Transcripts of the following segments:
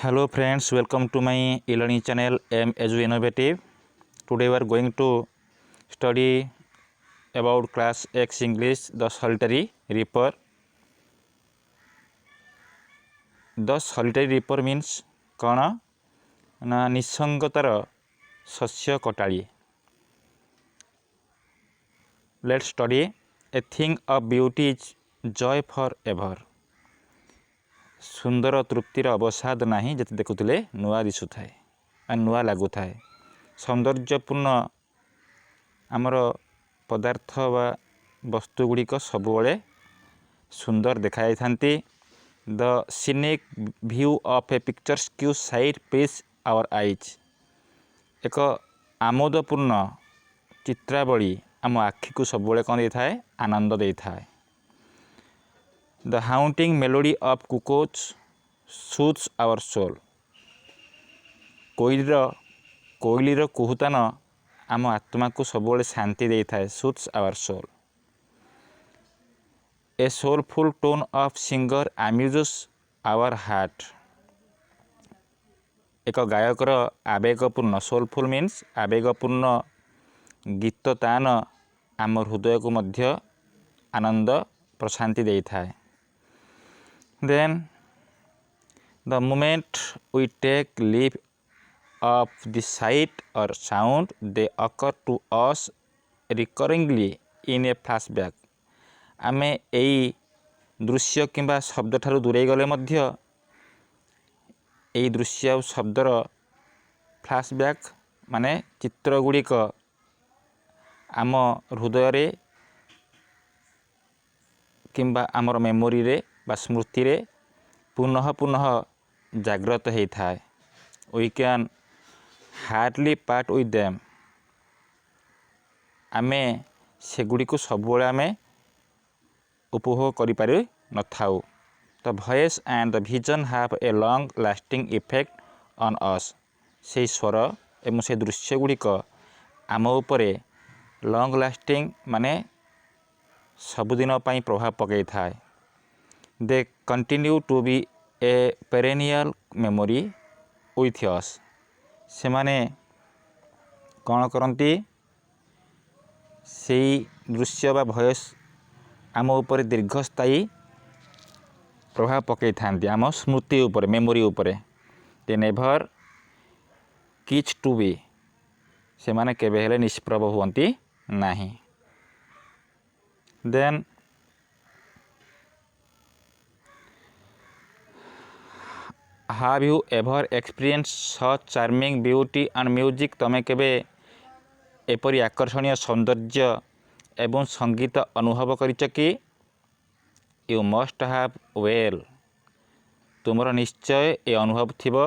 Hello friends, welcome to my e-learning channel Edu Innovative. Today we are going to study about class X English the solitary reaper. The solitary reaper means कौन ना निसंगतार शस्य कटाली. Let's study. A thing of beauty is joy forever. सुंदर तृप्तिर अवसाद नहीं जते देखुले नुआ दिशु थाए आ नुआ लागु थाए. सौंदर्यपूर्ण आमर पदार्थ वा वस्तुगुड़िक सबुबले सुंदर देखा थांती. The scenic view of a picturesque site please our eyes. एक आमोदपूर्ण चित्रावली आम आखि को सबुबले कौन दे थाए आनंद दे थाए. The haunting melody of cuckoos soothes our soul. कोइलीर कुहुतान आम आत्मा को सबुबले शांति दे थाए. Soothes our soul. A soulful tone of singer amuses our heart. एक गायकर आवेगपूर्ण सोलफुल मीन्स आवेगपूर्ण गीत तान आम हृदय को मध्य आनंद प्रशांति दे थाए. Then the moment we take leave of the sight और sound they occur to us recurringly in a flashback. आमे एई दृश्य किंबा शब्द ठारू दूरे गले मध्य एई दृश्य और शब्दर फ्लैशबैक माने चित्र गुड़िक आम हृदय रे किंबा आमर मेमोरी रे बा स्मृति रे पुनः पुनः जागृत होई थाए. We can hardly part with them. आमे सेगुड़ी को सबुबले आमे उपभोग करि पारि न थाउ. The voice and the vision have a long lasting effect on us. से स्वर एवं से दृश्य गुड़िक आम उपरे लॉन्ग लास्टिंग माने सबुदिन पाई प्रभाव पकई थाए. They continue to be a perennial memory with us. से माने कौन करती से दृश्य बा वॉइस आम उपरे दीर्घस्थायी प्रभाव पकई थांती आम स्मृति उपरे मेमोरी उपरे. दे नेभर किच टू बी. से माने केबे हेले निष्प्रभ हुअंती नाही. Then have you ever experience such charming beauty and music. तमे केबे एपरी आकर्षणीय सौंदर्य एवं संगीत अनुभव करिच कि. You must have well. तुमर निश्चय ए अनुभव थिबो.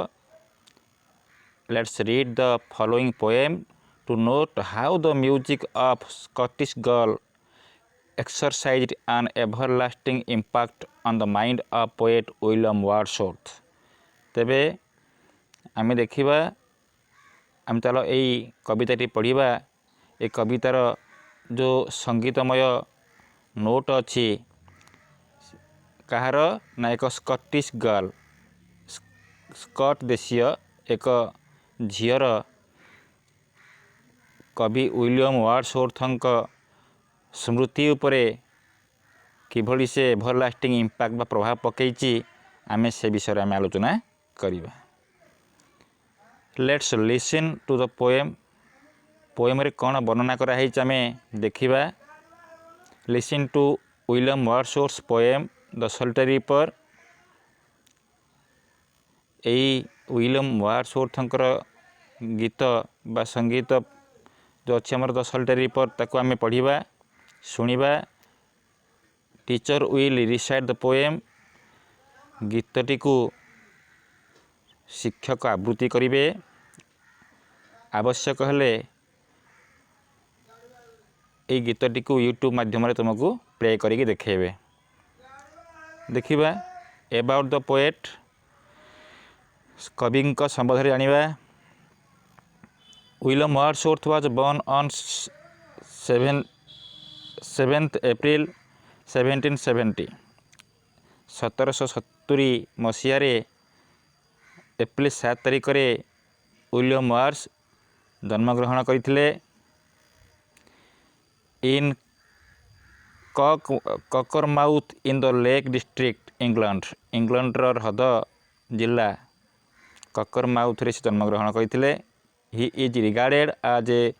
Let's read the following poem to note how the music of Scottish girl exercised an everlasting impact on the mind of poet William Wordsworth. तेबे आमे देखिबा आम चलो यही कविताटी पढ़िबा. ए कवितार जो संगीतमय नोट अच्छी कहार ना एक स्कॉटिश गर्ल स्कॉट देशीय एक झीर कवि विलियम वर्ड्सवर्थ स्मृति उपरे किभली से एभर लास्टिंग इम्पैक्ट बा प्रभाव पकईची आमे से विषय आमे आलोचना करिबा. Let's listen to the poem. Poem रे कौन वर्णना करा है आमे देखिबा. Listen to William Wordsworth poem the Solitary Reaper. एई विलियम वर्ड्सवर्थ गीत बा संगीत जो अच्छे आमर द सॉलिटरी रिपर ताको आमे पढ़िबा शुणिबा. Teacher will recite the poem. गीतटी को शिक्षक आवृत्ति करिवे. आवश्यक हेले ए गीतटी को यूट्यूब माध्यम रे तुमको प्ले करिके देखेबे. देखिबा अबाउट द पोएट. कवि संबंध जानिबा. William Wordsworth was born on 7th April 1770. 1770 मसीह एप्रिल 7 तारिख में विलियम वार्स जन्मग्रहण करते। In Cockermouth in the Lake District इंग्लैंडर हद जिला ककरमाउथ से जन्मग्रहण करते। He is regarded as a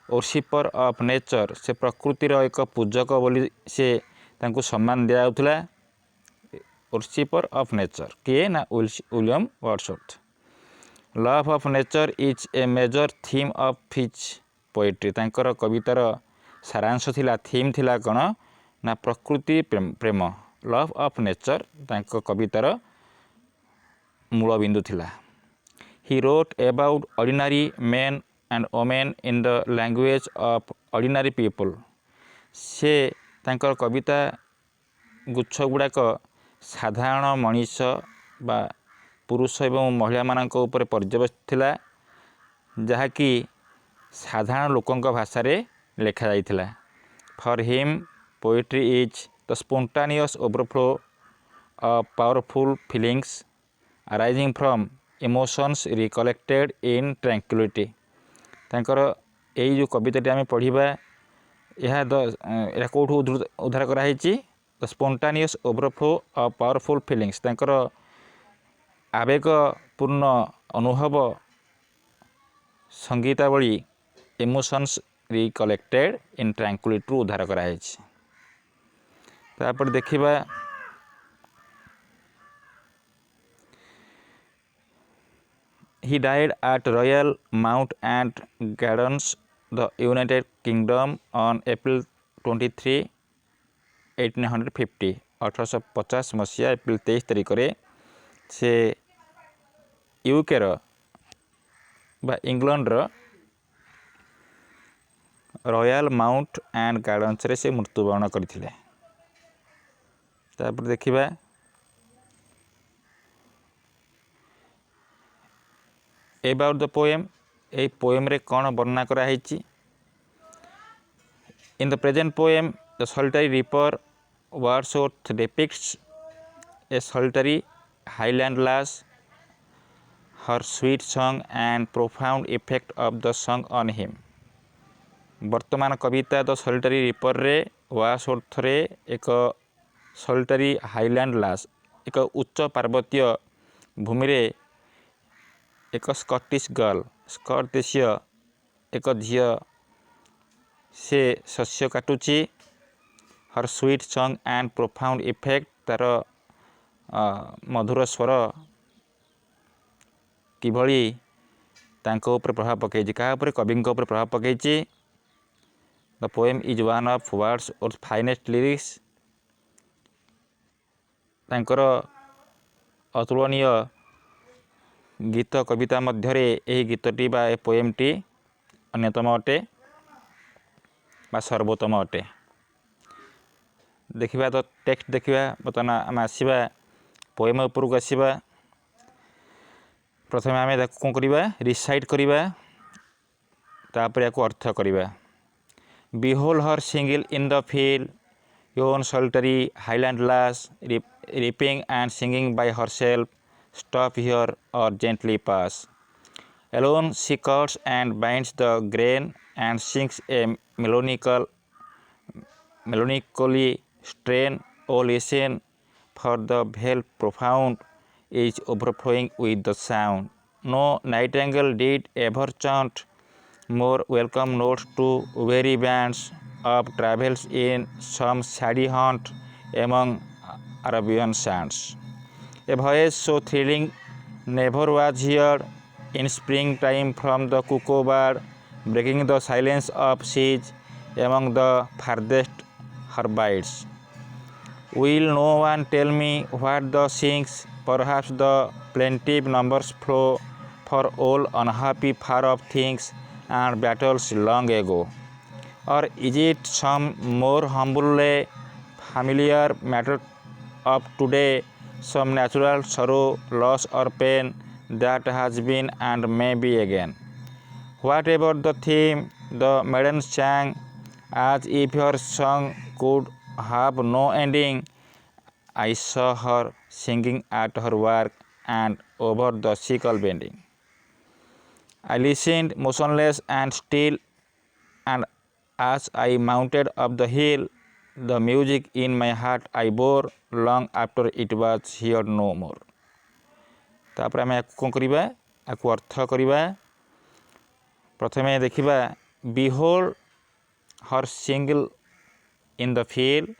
worshipper of nature, से प्रकृतिर एक पूजक बोली से तांको सम्मान दिया। वर्शिपर ऑफ नेचर किए ना William Wordsworth. Love of nature is a major theme of his poetry, तांकर कवितार सारांश थिला, थीम थिला कौन ना प्रकृति प्रेम। लव ऑफ नेचर तांक कवितार मूल बिंदु थिला। He wrote about ordinary main and women in the language of ordinary people, से तांकर कविता गुच्छ गुड़ाक साधारण मनीष बा पुरुष एवं महिला मानक ऊपर पर्यवेसित थिला, जहाँकि साधारण लोकंक भाषा रे लेखा जाइथिला। For him poetry is the spontaneous overflow of powerful feelings arising from emotions recollected in tranquillity. तांकर यही जो कविताटी आम पढ़ा यह कौटू उद्धार कराई, the spontaneous overflow of powerful feelings, तांकर आवेगपूर्ण अनुभव संगीतावली इमोशंस रिकलेक्टेड इन ट्रैंक्विलिटी उद्धार कराई। तापर देखिबा he died at Royal Mount and Gardens, the United Kingdom on April 23, 1850। 1850 मसीहा एप्रिल 23 तारिख में से यूके बा England Royal Mount and Gardens रे से मृत्युवरण करथिले। तापर देखिबा एबाउट द पोएम, ए पोएम रे कौन वर्णना कराई। In the present poem the Solitary Reaper Wordsworth depicts a solitary highland lass, her sweet song and profound effect of the song on him. वर्तमान कविता द सॉलिटरी रिपर रे Wordsworth रे एक सॉलिटरी हाईलैंड लास, एक उच्च पार्वतीय भूमि रे एक Scottish girl, Scott देशीय एक झील से शस्य काटुची। Her sweet song and profound effect, तार मधुर स्वर किभली तांको ऊपर प्रभाव पकई, क्या कवि प्रभाव पकई। The poem is one of Wordsworth finest lyrics, तांकर अतुलनीय गीत कविता मध्य यही गीतटी बा पोएमटी अन्यतम अटे बा सर्वोत्तम अटे। देखिबा तो टेक्स्ट देखिबा, बर्तमान आम आसवा पोएम उपरକୁ आसवा। प्रथम आम कौन करवा रिसाइट करवा, तापर या अर्थ करवा। Behold her single in the field, yon solitary highland lass, reaping and singing by herself, stop here or gently pass. Alone she cuts and binds the grain and sings a melancholy strain. Oh listen, for the vale profound is overflowing with the sound. No nightingale did ever chant more welcome notes to weary bands of travels in some shady haunt among Arabian sands. A voice so thrilling never was heard in springtime from the cuckoo bird, breaking the silence of seas among the farthest herbites. Will no one tell me what the sings? Perhaps the plaintive numbers flow for all unhappy far off things and battles long ago. Or is it some more humbly familiar matter of today, some natural sorrow, loss or pain that has been and may be again? Whatever the theme, the maiden sang as if her song could have no ending. I saw her singing at her work and over the sickle bending. I listened motionless and still, and as I mounted up the hill, the music in my heart I bore long after it was heard no more. तापर आम कौन करवा आपको अर्थ करवा प्रथमे देखा behold her single in the field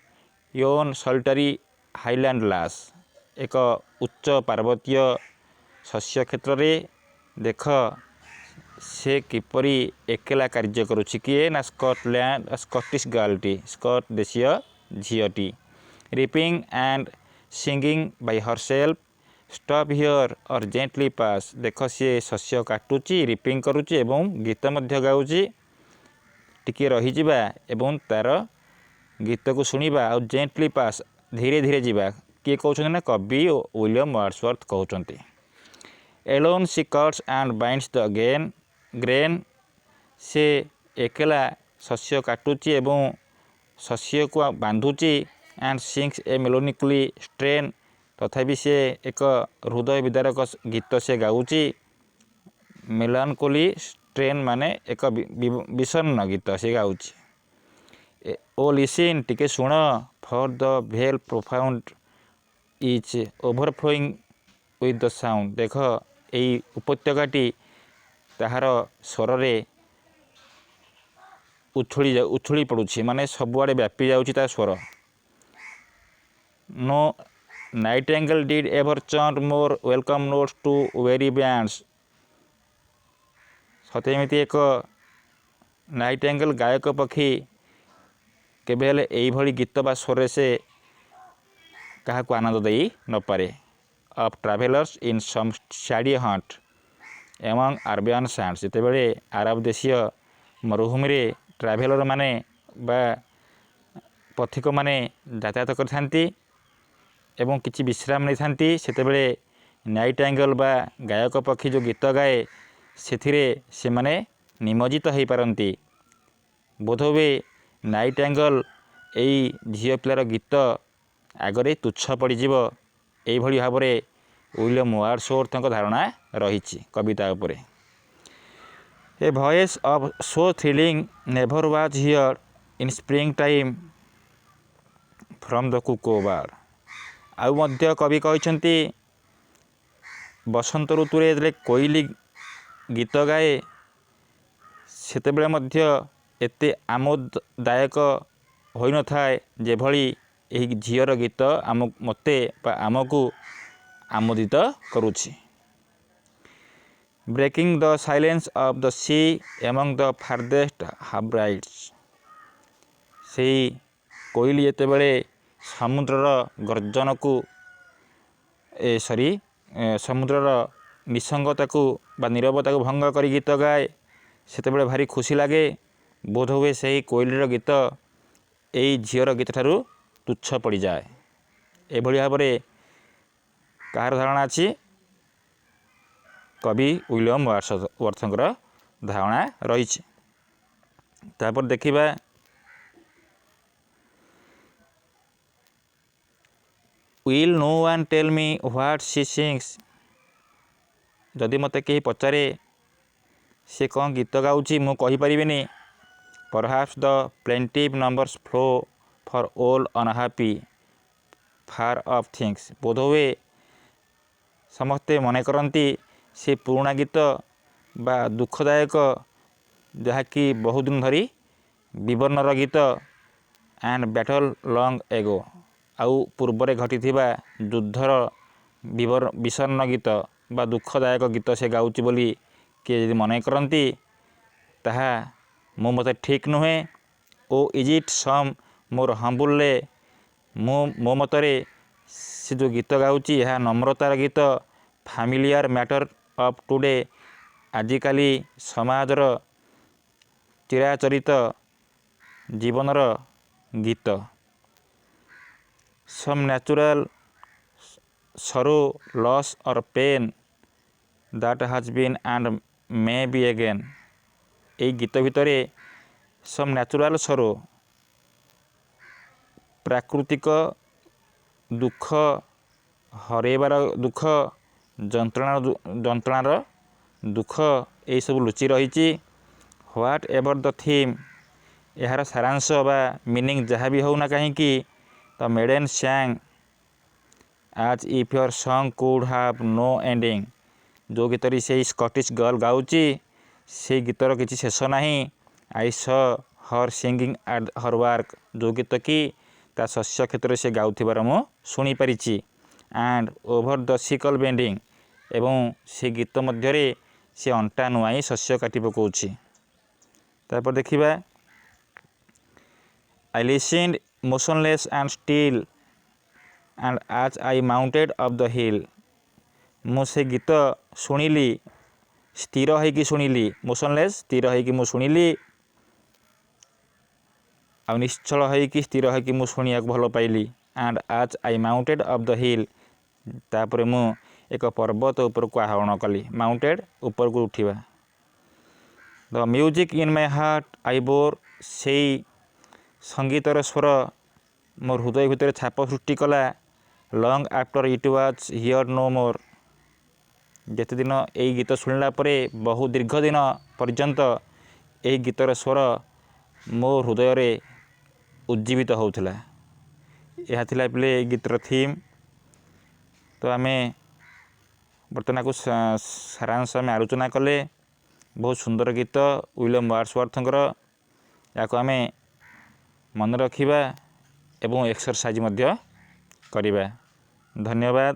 yon solitary Highland lass एक उच्च पार्वतीय शस्य क्षेत्र में देख से किपरि एकेला कार्य करुछि किए ना स्कॉटलैंड स्कॉटिश गर्लटी स्कॉट देशीय झीटी reaping and singing by herself stop here or gently pass देख सी शस्य काटुची रिपिंग करुची एवं गीत मध्य गाउची टिके रहीजिबा एवं तार गीत को शुणा और जेंटली पास धीरे धीरे जीवा किए कहते ना कवि विलियम वर्ड्सवर्थ कहते alone she cuts and binds the grain से एकेला शस्य काटुची एवं शस्य को बांधुची and sings a melancholy strain तथापि से एक हृदय विदारक गीत से गाउची मेलानकोली स्ट्रेन माने एक विषन्न गीत से गाउची ओ लिसन टिके शुण फॉर द भेल profound is overflowing with the sound देख यही उपत्यकाटी ताहार स्वर रे उछुली पड़ुछि माने सबुआड़े व्यापी जाउछि ता स्वर no nightingale did ever chaunt more welcome notes to weary bands सत्यमिति एक नाइटेंगल गायक पक्षी केबे यही गीत बा स्वर से क्या आनंद दे न पारे of travellers in some shady haunt among Arabian sands जितेबले आरब देशीय मरुभूमि रे ट्रैवलर माने बा पथिक माने यातायात करथांती एवं किछि विश्राम नहीं थांती सेतेबेले नाइटेंगल बा गायक पक्षी जो गीत गाए सेथिरे से माने निमज्जित हो पारती बोधवे नाइटेंगल यही झील पिलार गीत आगरे तुच्छ पड़ीजिव यही भाव में विलियम वर्ड्सवर्थ धारणा रही कविता उपरे a voice of so thrilling never was heard in spring time from the cuckoo bird आउ मध्य कवि कहते बसंत ऋतु रे कोइली गीत गाए सेतेबेले मध्य एते आमोददायक होई न थाए जेभली एही झीर गीत मते आमको आमोदित करुछि breaking the silence of the sea among the farthest Hebrides से कोइली जेतेबेले समुद्रर गर्जन को समुद्रर निसंगता को बा नीरवता को भंग कर गीत गाए सेतेबेले भारी खुशी लगे बोध हुए से ही कोइलीर गीत यही झीर गीत ठारू तुच्छ पड़ जाए एभली भाव में कार धारणा अच्छी कवि विलियम वर्ड्सवर्थ धारणा रही तापर देखिबा will no one tell me what she sings जदि मते कहीं पचारे से कौन गीत गाउची मु कहि परिबिनी perhaps the plaintive numbers flow for all unhappy far off things बोधवे समस्ते मने करती से पुराणा गीत बा दुखदायक जहाँकि बहुत दिन धरी विवरणर गीत एंड बैटल लॉन्ग एगो आउ पूर्वरे घटीथिबा युद्धर विषन्न गीत बा दुखदायक गीत से गाउची बोली किए यदि मन करती ताहा मो मते ठीक नुहे ओ इज इट सम मोर हम्बुल्ले मो मतरे से जो गीत गाउची यह नम्रतार गीत फैमिलियर मैटर ऑफ टुडे आजिकाली समाजर चिराचरित जीवनर गीत some natural sorrow loss or pain that has been and may be again यही गीत भितर सम नेचुरल सरो प्राकृतिक दुख हरेबार दुख ଯନ୍ତ୍ରଣାର ଦୁଃଖ ଏହିସବୁ ଲୁଚି ରହିଛି। ହ୍ୱାଟ୍ ଏଭର୍ ଦ ଥିମ୍, ଏହାର ସାରାଂଶ ବା ମିନିଂ ଯାହା ବି ହେଉନା କାହିଁକି, the maiden sang as if her song could have no ending, ଯେଉଁ ଗୀତରେ ସେଇ ସ୍କଟିଶ୍ ଗର୍ଲ ଗାଉଛି ସେଇ ଗୀତର କିଛି ଶେଷ ନାହିଁ। I saw her singing at her work, ଯେଉଁ ଗୀତ କି ତା ଶସ୍ୟ କ୍ଷେତ୍ରରେ ସେ ଗାଉଥିବାର ମୁଁ ଶୁଣିପାରିଛି। And over the sickle bending, ଏବଂ ସେ ଗୀତ ମଧ୍ୟରେ ସେ ଅଣ୍ଟା ନୁଆଁଇ ଶସ୍ୟ କାଟି ପକାଉଛି। ତାପରେ ଦେଖିବା I ଲିସେଣ୍ଡ ମୋସନଲେସ୍ and steel and as I mounted of the heel, ମୁଁ ସେ ଗୀତ ଶୁଣିଲି, ସ୍ଥିର ହେଇକି ଶୁଣିଲି, ମୋସନଲେସ୍ ସ୍ଥିର ହେଇକି ମୁଁ ଶୁଣିଲି, ଆଉ ନିଶ୍ଚଳ ହେଇକି ସ୍ଥିର ହେଇକି ମୁଁ ଶୁଣିବାକୁ ଭଲ ପାଇଲି। And as I mounted of the heel, ତାପରେ ମୁଁ ଏକ ପର୍ବତ ଉପରକୁ ଆରୋହଣ କଲି। ମାଉଣ୍ଟେଡ୍ ଉପରକୁ ଉଠିବା। The music in my heart I bore, ସେଇ ସଙ୍ଗୀତର ସ୍ୱର ମୋ ହୃଦୟ ଭିତରେ ଛାପ ସୃଷ୍ଟି କଲା। Long after it was heard no more, ଯେତେ ଦିନ ଏଇ ଗୀତ ଶୁଣିଲା ପରେ ବହୁ ଦୀର୍ଘ ଦିନ ପର୍ଯ୍ୟନ୍ତ ଏହି ଗୀତର ସ୍ୱର ମୋ ହୃଦୟରେ ଉଜ୍ଜୀବିତ ହେଉଥିଲା। ଏହା ଥିଲା ପିଲେ ଏଇ ଗୀତର ଥିମ୍। ତ ଆମେ ବର୍ତ୍ତମାନକୁ ସାରାଂଶ ଆମେ ଆଲୋଚନା କଲେ। ବହୁତ ସୁନ୍ଦର ଗୀତ ୱିଲିୟମ୍ ୱାର୍ଡସୱାର୍ଥଙ୍କର, ଏହାକୁ ଆମେ ମନେ ରଖିବା ଏବଂ ଏକ୍ସରସାଇଜ୍ ମଧ୍ୟ କରିବା। ଧନ୍ୟବାଦ।